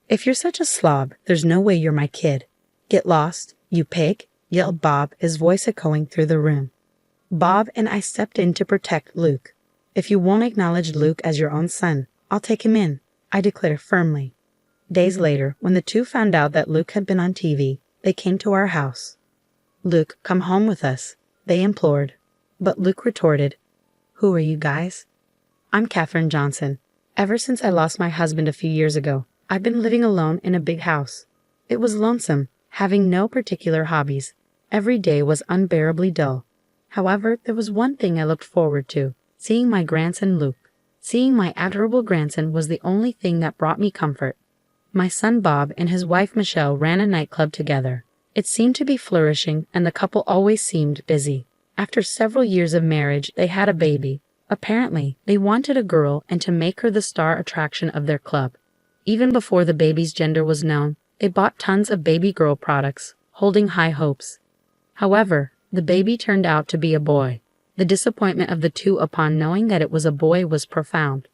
"If you're such a slob, there's no way you're my kid. Get lost, you pig," yelled Bob, his voice echoing through the room. Bob and I stepped in to protect Luke. "If you won't acknowledge Luke as your own son, I'll take him in," I declared firmly. Days later, when the two found out that Luke had been on TV, they came to our house. "Luke, come home with us," they implored. But Luke retorted, "Who are you guys?" "I'm Katherine Johnson. Ever since I lost my husband a few years ago, I've been living alone in a big house. It was lonesome, having no particular hobbies. Every day was unbearably dull. However, there was one thing I looked forward to, seeing my grandson Luke. Seeing my adorable grandson was the only thing that brought me comfort. My son Bob and his wife Michelle ran a nightclub together. It seemed to be flourishing, and the couple always seemed busy. After several years of marriage, they had a baby. Apparently, they wanted a girl and to make her the star attraction of their club. Even before the baby's gender was known, they bought tons of baby girl products, holding high hopes. However, the baby turned out to be a boy. The disappointment of the two upon knowing that it was a boy was profound.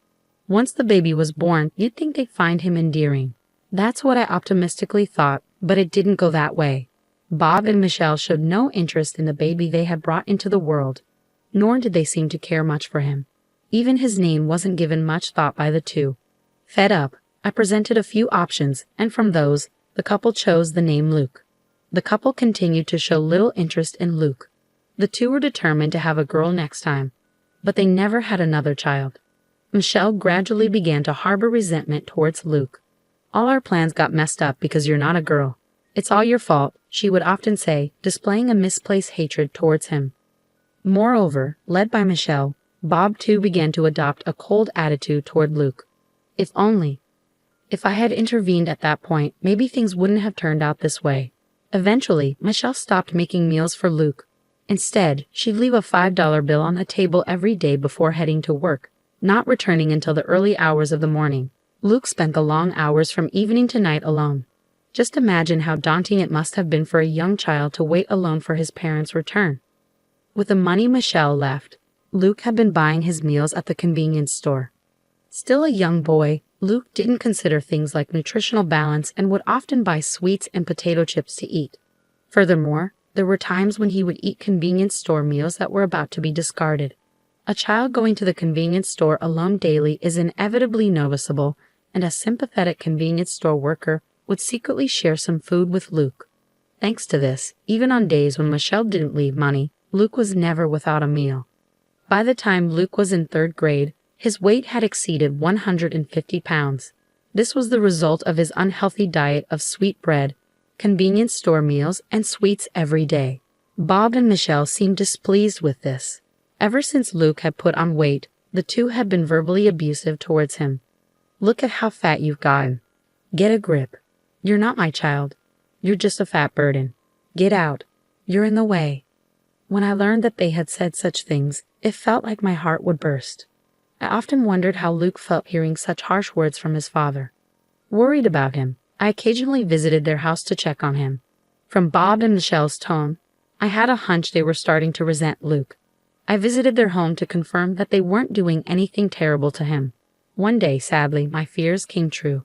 Once the baby was born, you'd think they'd find him endearing. That's what I optimistically thought, but it didn't go that way. Bob and Michelle showed no interest in the baby they had brought into the world, nor did they seem to care much for him. Even his name wasn't given much thought by the two. Fed up, I presented a few options, and from those, the couple chose the name Luke. The couple continued to show little interest in Luke. The two were determined to have a girl next time, but they never had another child. Michelle gradually began to harbor resentment towards Luke. "All our plans got messed up because you're not a girl. It's all your fault," she would often say, displaying a misplaced hatred towards him. Moreover, led by Michelle, Bob too began to adopt a cold attitude toward Luke. If I had intervened at that point, maybe things wouldn't have turned out this way. Eventually, Michelle stopped making meals for Luke. Instead, she'd leave a $5 bill on the table every day before heading to work, not returning until the early hours of the morning. Luke spent the long hours from evening to night alone. Just imagine how daunting it must have been for a young child to wait alone for his parents' return. With the money Michelle left, Luke had been buying his meals at the convenience store. Still a young boy, Luke didn't consider things like nutritional balance and would often buy sweets and potato chips to eat. Furthermore, there were times when he would eat convenience store meals that were about to be discarded. A child going to the convenience store alone daily is inevitably noticeable, and a sympathetic convenience store worker would secretly share some food with Luke. Thanks to this, even on days when Michelle didn't leave money, Luke was never without a meal. By the time Luke was in 3rd grade, his weight had exceeded 150 pounds. This was the result of his unhealthy diet of sweet bread, convenience store meals, and sweets every day. Bob and Michelle seemed displeased with this. Ever since Luke had put on weight, the two had been verbally abusive towards him. "Look at how fat you've gotten. Get a grip. You're not my child. You're just a fat burden. Get out. You're in the way." When I learned that they had said such things, it felt like my heart would burst. I often wondered how Luke felt hearing such harsh words from his father. Worried about him, I occasionally visited their house to check on him. From Bob and Michelle's tone, I had a hunch they were starting to resent Luke. I visited their home to confirm that they weren't doing anything terrible to him. One day, sadly, my fears came true.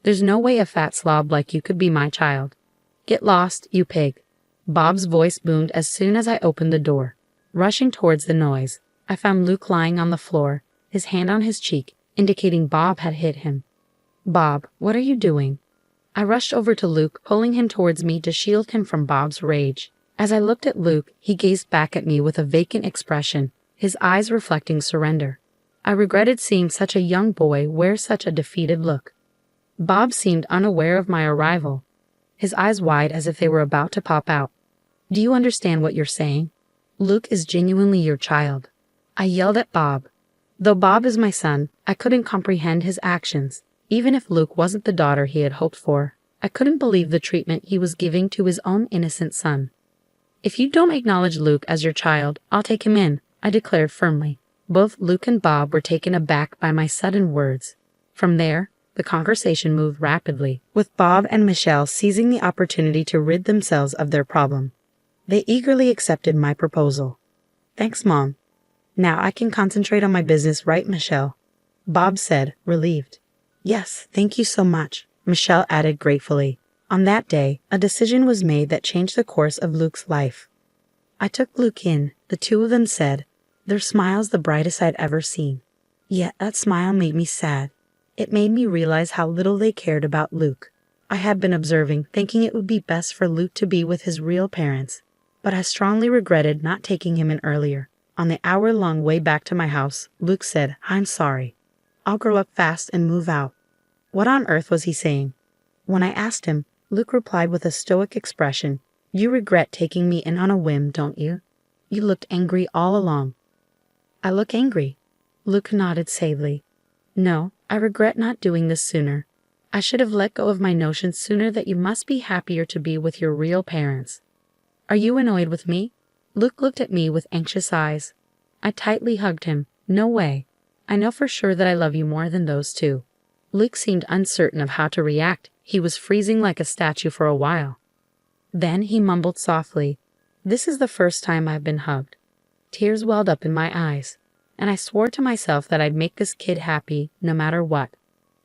"There's no way a fat slob like you could be my child. Get lost, you pig." Bob's voice boomed as soon as I opened the door. Rushing towards the noise, I found Luke lying on the floor, his hand on his cheek, indicating Bob had hit him. "Bob, what are you doing?" I rushed over to Luke, pulling him towards me to shield him from Bob's rage. As I looked at Luke, he gazed back at me with a vacant expression, his eyes reflecting surrender. I regretted seeing such a young boy wear such a defeated look. Bob seemed unaware of my arrival, his eyes wide as if they were about to pop out. "Do you understand what you're saying? Luke is genuinely your child." I yelled at Bob. Though Bob is my son, I couldn't comprehend his actions. Even if Luke wasn't the daughter he had hoped for, I couldn't believe the treatment he was giving to his own innocent son. "If you don't acknowledge Luke as your child, I'll take him in," I declared firmly. Both Luke and Bob were taken aback by my sudden words. From there, the conversation moved rapidly, with Bob and Michelle seizing the opportunity to rid themselves of their problem. They eagerly accepted my proposal. "Thanks, Mom. Now I can concentrate on my business, right, Michelle?" Bob said, relieved. "Yes, thank you so much. Michelle added gratefully. On that day, a decision was made that changed the course of Luke's life. I took Luke in, the two of them said, their smiles the brightest I'd ever seen. Yet that smile made me sad. It made me realize how little they cared about Luke. I had been observing, thinking it would be best for Luke to be with his real parents, but I strongly regretted not taking him in earlier. On the hour-long way back to my house, Luke said, "I'm sorry. I'll grow up fast and move out." What on earth was he saying? When I asked him, Luke replied with a stoic expression, "You regret taking me in on a whim, don't you? You looked angry all along." "I look angry?" Luke nodded sadly. "No, I regret not doing this sooner. I should have let go of my notion sooner that you must be happier to be with your real parents." "Are you annoyed with me?" Luke looked at me with anxious eyes. I tightly hugged him. "No way. I know for sure that I love you more than those two." Luke seemed uncertain of how to react. He was freezing like a statue for a while. Then he mumbled softly, "This is the first time I've been hugged." Tears welled up in my eyes, and I swore to myself that I'd make this kid happy no matter what.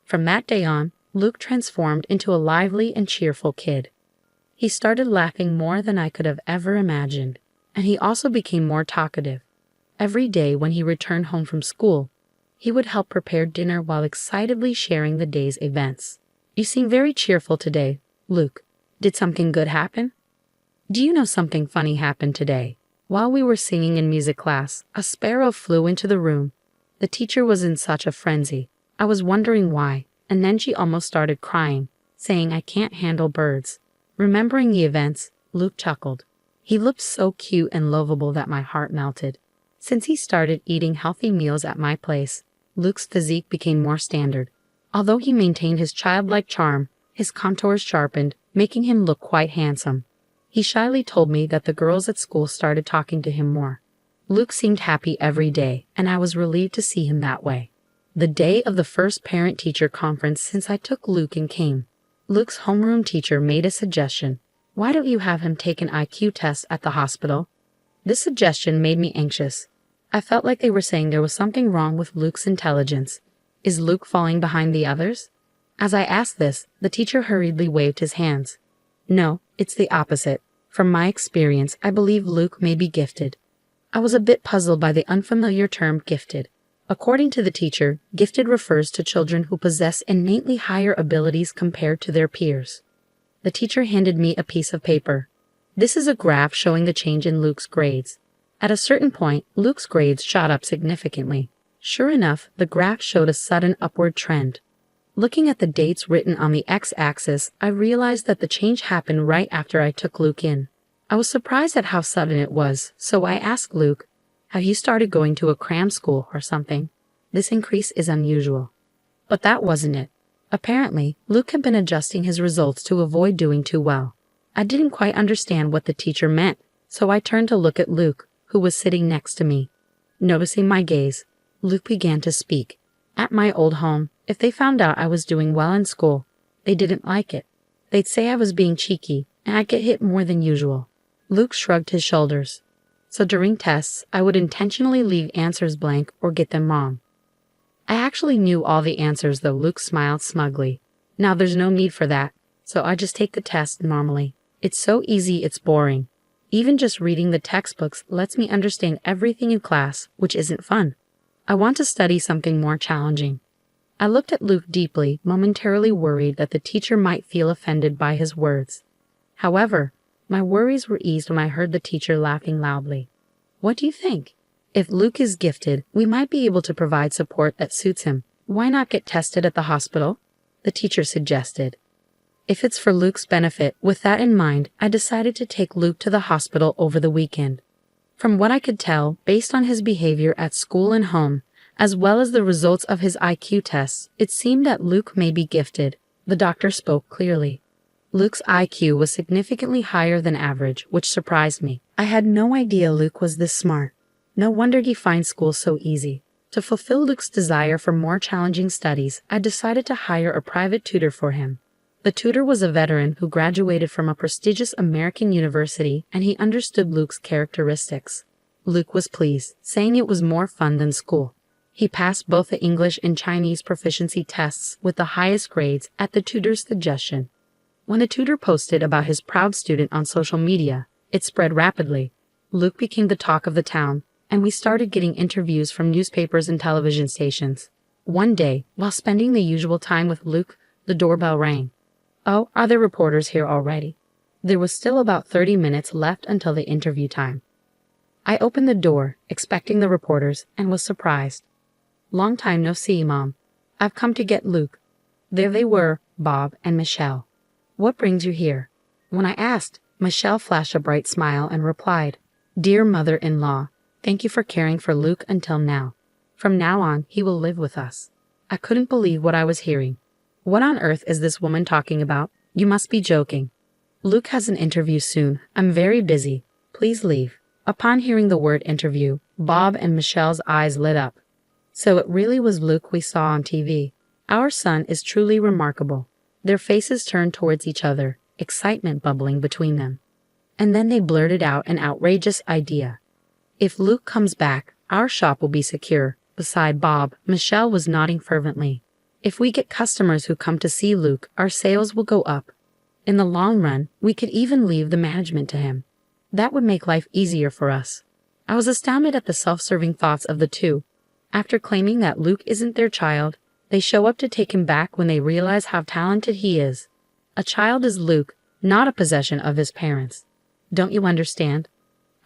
From that day on, Luke transformed into a lively and cheerful kid. He started laughing more than I could have ever imagined, and he also became more talkative. Every day when he returned home from school, he would help prepare dinner while excitedly sharing the day's events. "You seem very cheerful today, Luke. Did something good happen?" "Do you know something funny happened today? While we were singing in music class, a sparrow flew into the room. The teacher was in such a frenzy. I was wondering why, and then she almost started crying, saying I can't handle birds." Remembering the events, Luke chuckled. He looked so cute and lovable that my heart melted. Since he started eating healthy meals at my place, Luke's physique became more standard. Although he maintained his childlike charm, his contours sharpened, making him look quite handsome. He shyly told me that the girls at school started talking to him more. Luke seemed happy every day, and I was relieved to see him that way. The day of the first parent-teacher conference since I took Luke in came. Luke's homeroom teacher made a suggestion. "Why don't you have him take an IQ test at the hospital?" This suggestion made me anxious. I felt like they were saying there was something wrong with Luke's intelligence. Is Luke falling behind the others? As I asked this, the teacher hurriedly waved his hands. "No, it's the opposite. From my experience, I believe Luke may be gifted." I was a bit puzzled by the unfamiliar term gifted. According to the teacher, gifted refers to children who possess innately higher abilities compared to their peers. The teacher handed me a piece of paper. This is a graph showing the change in Luke's grades. At a certain point, Luke's grades shot up significantly. Sure enough, the graph showed a sudden upward trend. Looking at the dates written on the x-axis, I realized that the change happened right after I took Luke in. I was surprised at how sudden it was, so I asked Luke, "Have you started going to a cram school or something? This increase is unusual." But that wasn't it. Apparently, Luke had been adjusting his results to avoid doing too well. I didn't quite understand what the teacher meant, so I turned to look at Luke, who was sitting next to me. Noticing my gaze, Luke began to speak. "At my old home, if they found out I was doing well in school, they didn't like it. They'd say I was being cheeky, and I'd get hit more than usual." Luke shrugged his shoulders. "So during tests, I would intentionally leave answers blank or get them wrong." I actually knew all the answers, though. Luke smiled smugly. "Now there's no need for that, so I just take the test normally. It's so easy it's boring. Even just reading the textbooks lets me understand everything in class, which isn't fun. I want to study something more challenging." I looked at Luke deeply, momentarily worried that the teacher might feel offended by his words. However, my worries were eased when I heard the teacher laughing loudly. "What do you think? If Luke is gifted, we might be able to provide support that suits him. Why not get tested at the hospital?" the teacher suggested. If it's for Luke's benefit, with that in mind, I decided to take Luke to the hospital over the weekend. From what I could tell, based on his behavior at school and home, as well as the results of his IQ tests, it seemed that Luke may be gifted. The doctor spoke clearly. Luke's IQ was significantly higher than average, which surprised me. I had no idea Luke was this smart. No wonder he finds school so easy. To fulfill Luke's desire for more challenging studies, I decided to hire a private tutor for him. The tutor was a veteran who graduated from a prestigious American university, and he understood Luke's characteristics. Luke was pleased, saying it was more fun than school. He passed both the English and Chinese proficiency tests with the highest grades at the tutor's suggestion. When the tutor posted about his proud student on social media, it spread rapidly. Luke became the talk of the town, and we started getting interviews from newspapers and television stations. One day, while spending the usual time with Luke, the doorbell rang. "Oh, are there reporters here already?" There was still about 30 minutes left until the interview time. I opened the door, expecting the reporters, and was surprised. "Long time no see, Mom. I've come to get Luke." There they were, Bob and Michelle. "What brings you here?" When I asked, Michelle flashed a bright smile and replied, "Dear mother-in-law, thank you for caring for Luke until now. From now on, he will live with us." I couldn't believe what I was hearing. What on earth is this woman talking about? You must be joking. "Luke has an interview soon. I'm very busy. Please leave." Upon hearing the word interview, Bob and Michelle's eyes lit up. So it really was Luke we saw on TV. Our son is truly remarkable. Their faces turned towards each other, excitement bubbling between them. And then they blurted out an outrageous idea. "If Luke comes back, our shop will be secure." Beside Bob, Michelle was nodding fervently. "If we get customers who come to see Luke, our sales will go up. In the long run, we could even leave the management to him. That would make life easier for us." I was astounded at the self-serving thoughts of the two. After claiming that Luke isn't their child, they show up to take him back when they realize how talented he is. A child is Luke, not a possession of his parents. Don't you understand?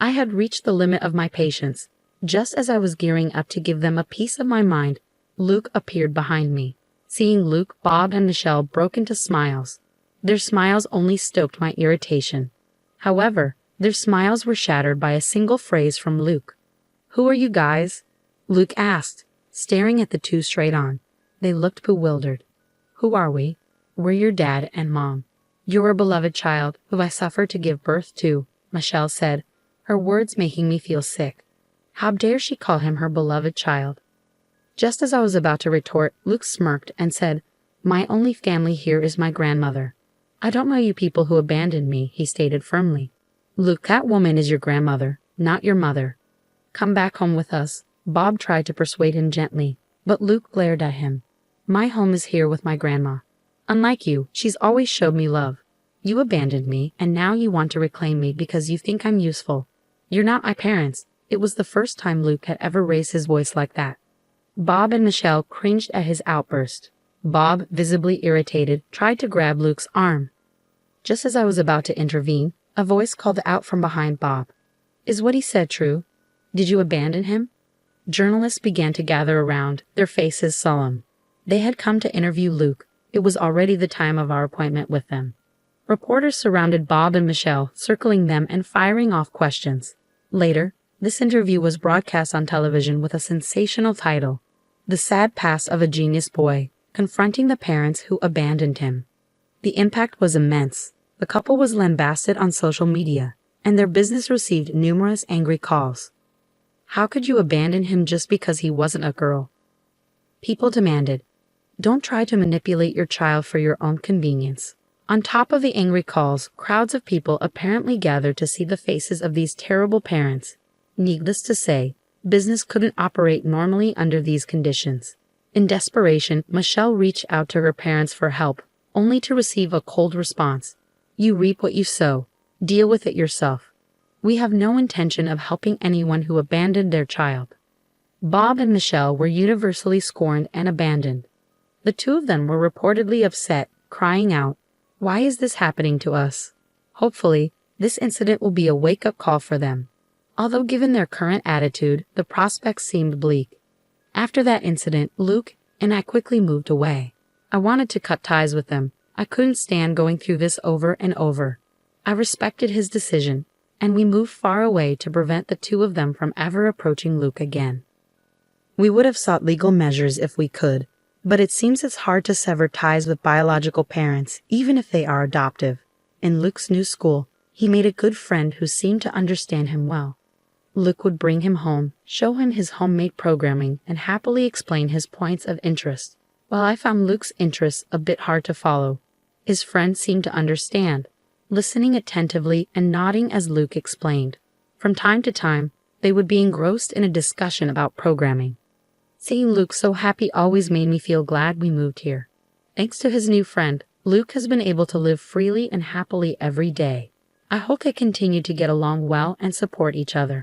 I had reached the limit of my patience. Just as I was gearing up to give them a piece of my mind, Luke appeared behind me. Seeing Luke, Bob and Michelle broke into smiles. Their smiles only stoked my irritation. However, their smiles were shattered by a single phrase from Luke. "Who are you guys?" Luke asked, staring at the two straight on. They looked bewildered. "Who are we?" "We're your dad and mom. You're a beloved child who I suffered to give birth to," Michelle said, her words making me feel sick. How dare she call him her beloved child? Just as I was about to retort, Luke smirked and said, "My only family here is my grandmother." "I don't know you people who abandoned me," he stated firmly. "Luke, that woman is your grandmother, not your mother. Come back home with us." Bob tried to persuade him gently, but Luke glared at him. "My home is here with my grandma. Unlike you, she's always showed me love. You abandoned me, and now you want to reclaim me because you think I'm useful. You're not my parents." It was the first time Luke had ever raised his voice like that. Bob and Michelle cringed at his outburst. Bob, visibly irritated, tried to grab Luke's arm. Just as I was about to intervene, a voice called out from behind Bob. "Is what he said true? Did you abandon him?" Journalists began to gather around, their faces solemn. They had come to interview Luke. It was already the time of our appointment with them. Reporters surrounded Bob and Michelle, circling them and firing off questions. Later, this interview was broadcast on television with a sensational title, "The Sad Past of a Genius Boy, Confronting the Parents Who Abandoned Him." The impact was immense. The couple was lambasted on social media, and their business received numerous angry calls. How could you abandon him just because he wasn't a girl? People demanded, "Don't try to manipulate your child for your own convenience." On top of the angry calls, crowds of people apparently gathered to see the faces of these terrible parents. Needless to say, business couldn't operate normally under these conditions. In desperation, Michelle reached out to her parents for help, only to receive a cold response. "You reap what you sow. Deal with it yourself. We have no intention of helping anyone who abandoned their child." Bob and Michelle were universally scorned and abandoned. The two of them were reportedly upset, crying out, "Why is this happening to us?" Hopefully, this incident will be a wake-up call for them. Although given their current attitude, the prospects seemed bleak. After that incident, Luke and I quickly moved away. I wanted to cut ties with them. I couldn't stand going through this over and over. I respected his decision, and we moved far away to prevent the two of them from ever approaching Luke again. We would have sought legal measures if we could, but it seems it's hard to sever ties with biological parents, even if they are adoptive. In Luke's new school, he made a good friend who seemed to understand him well. Luke would bring him home, show him his homemade programming, and happily explain his points of interest. While I found Luke's interests a bit hard to follow, his friend seemed to understand, listening attentively and nodding as Luke explained. From time to time, they would be engrossed in a discussion about programming. Seeing Luke so happy always made me feel glad we moved here. Thanks to his new friend, Luke has been able to live freely and happily every day. I hope they continue to get along well and support each other.